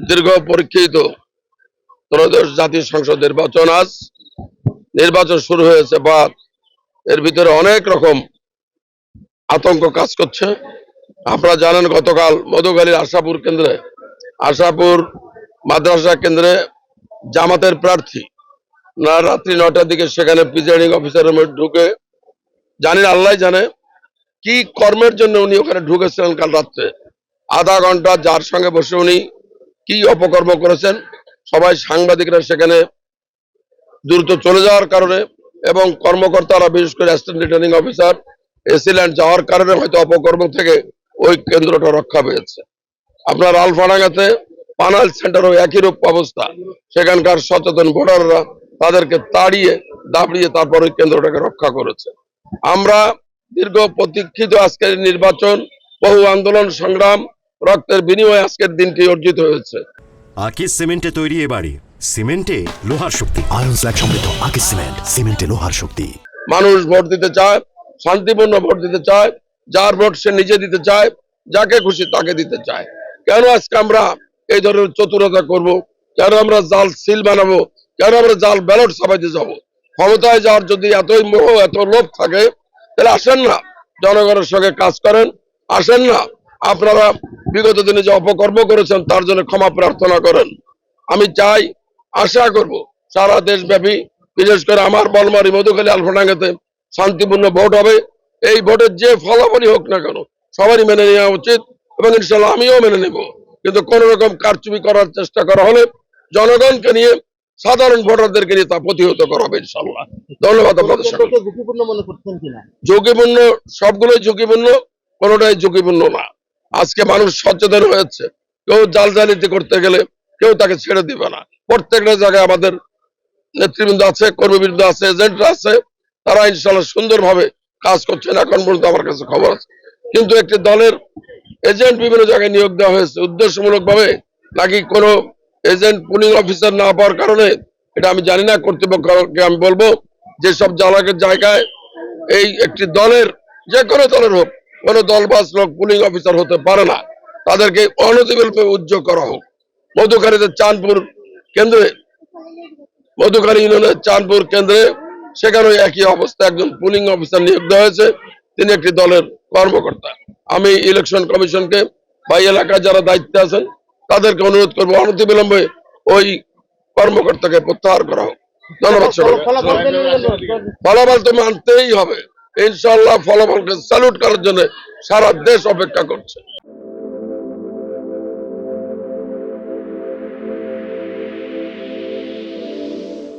দীর্ঘ পরীক্ষিত ত্রয়োদশ জাতীয় সংসদ নির্বাচন আজ নির্বাচন শুরু হয়েছে বা এর ভিতরে অনেক রকম আতঙ্ক কাজ করছে। আপনারা জানেন গতকাল মধুখালীর আশাপুর কেন্দ্রে আশাপুর মাদ্রাসা কেন্দ্রে জামাতের প্রার্থী রাত্রি 9টার দিকে সেখানে প্রিজাইডিং অফিসারের মধ্যে ঢুকে জানি না আল্লাহ জানে কি কর্মের জন্য উনি ওখানে ঢুকেছিলেন কাল রাত্রে। আধা ঘন্টা যার সঙ্গে বসে উনি কি অপকর্ম করেছেন সবাই সাংবাদিকরা সেখানে দ্রুত চলে যাওয়ার কারণে এবং কর্মকর্তারা বিশেষ করে অ্যাসিস্ট্যান্ট রিটার্নিং অফিসার এসিল্যান্ড যাওয়ার কারণে হয়তো অপকর্ম থেকে ওই কেন্দ্রটা রক্ষা পেয়েছে। আপনার আলফাডাঙ্গাতে পানাল সেন্টারও একই রূপ অবস্থা, সেখানকার সচেতন ভোটাররা তাদেরকে তাড়িয়ে দাবড়িয়ে তারপর ওই কেন্দ্রটাকে রক্ষা করেছে। আমরা দীর্ঘ প্রতীক্ষিত আজকের নির্বাচন, বহু আন্দোলন সংগ্রাম, রক্তের বিনিময়ে আজকের দিনটি অর্জিত হয়েছে। আকিজ সিমেন্টে তৈরি এ বাড়ি, সিমেন্টে লোহার শক্তি। আয়রন স্ল্যাগ সমৃদ্ধ আকিজ সিমেন্ট, সিমেন্টে লোহার শক্তি। মানুষ ভোট দিতে চায়, শান্তিপূর্ণ ভোট দিতে চায়, যার ভোট সে নিজে দিতে চায়, যাকে খুশি তাকে দিতে চায়। কেন আজকে আমরা এই ধরনের চতুরতা করব? কেন আমরা জাল সিল বানাবো? কেন আমরা জাল ব্যালট ছাপাইতে যাব? ক্ষমতায় যাওয়ার যদি এতই মোহ এত লোভ থাকে তাহলে আসেন না জনগণের সঙ্গে কাজ করেন, আসেন না আপনারা বিগত দিনে যে অপকর্ম করেছেন তার জন্য ক্ষমা প্রার্থনা করেন। আমি চাই, আশা করব সারা দেশব্যাপী বিশেষ করে আমার বলমারি মধুখালী আলফাডাঙ্গাতে শান্তিপূর্ণ ভোট হবে। এই ভোটের যে ফলাফলই হোক না কেন সবারই মেনে নেওয়া উচিত এবং ইনশাল্লাহ আমিও মেনে নেব। কিন্তু কোন রকম কারচুপি করার চেষ্টা করা হলে জনগণকে নিয়ে সাধারণ ভোটারদেরকে নিয়ে তা প্রতিহত করা হবে ইনশাল্লাহ। ধন্যবাদ আপনাদের সকলকে। ঝুঁকিপূর্ণ সবগুলোই ঝুঁকিপূর্ণ, কোনোটাই ঝুঁকিপূর্ণ না। আজকে মানুষ সচেতন হয়েছে, কেউ জালজালিতে করতে গেলে কেউ তাকে ছেড়ে দিবে না। প্রত্যেকটা জায়গায় আমাদের নেতৃবৃন্দ আছে, কর্মীবৃন্দ আছে, এজেন্টরা আছে, তারা ইনশাল্লাহ সুন্দরভাবে কাজ করছেন এখন পর্যন্ত আমার কাছে খবর আছে। কিন্তু একটি দলের এজেন্ট বিভিন্ন জায়গায় নিয়োগ দেওয়া হয়েছে উদ্দেশ্যমূলক ভাবে নাকি কোনো এজেন্ট পুলিং অফিসার না পাওয়ার কারণে, এটা আমি জানি না। কর্তৃপক্ষকে আমি বলবো যে সব জায়গায় এই একটি দলের যে কোনো দলের হোক কোনো দলবাজ লোক পুলিং অফিসার হতে পারে না, তাদেরকে অনতিবিলম্বে উদ্যোগ করা হোক। মধুখালীতে চাঁদপুর কেন্দ্রে মধুখালী ইউনিয়নের চাঁদপুর কেন্দ্রে সেখানে একই অবস্থা, একজন পুলিং অফিসার নিয়োগ দেওয়া হয়েছে, তিনি একটি দলের কর্মকর্তা। আমি ইলেকশন কমিশনকে বা এলাকায় যারা দায়িত্বে আছেন তাদেরকে অনুরোধ করবো অনতিবিলম্বে ওই কর্মকর্তাকে প্রত্যাহার করা হোক। ধন্যবাদ। ফলাফল তো মানতেই হবে ইনশাল্লাহ। ফলাফলকে স্যালুট করার জন্য সারা দেশ অপেক্ষা করছে।